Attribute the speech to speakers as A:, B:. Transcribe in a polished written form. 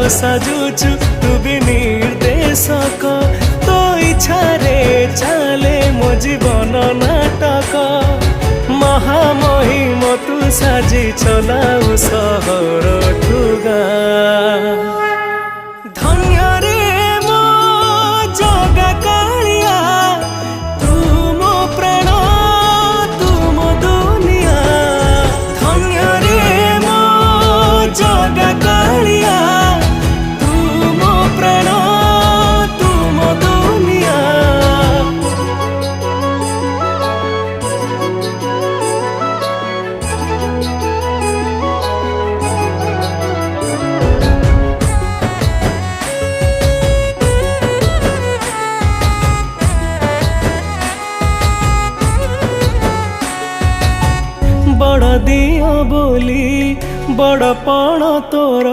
A: साजुचु तू भी निर्देशक तो इच्छा रे चाले मो जीवन नाटक महामहिम तू साजी चलाऊ सहर ठुगा धन्य रे मो जगा कालिया तू मो प्राण तू मो दुनिया धन्य रे मो जगा कालिया तू मो प्राण तू मो दुनिया। बड़ दियो बोली बड़ पण तोर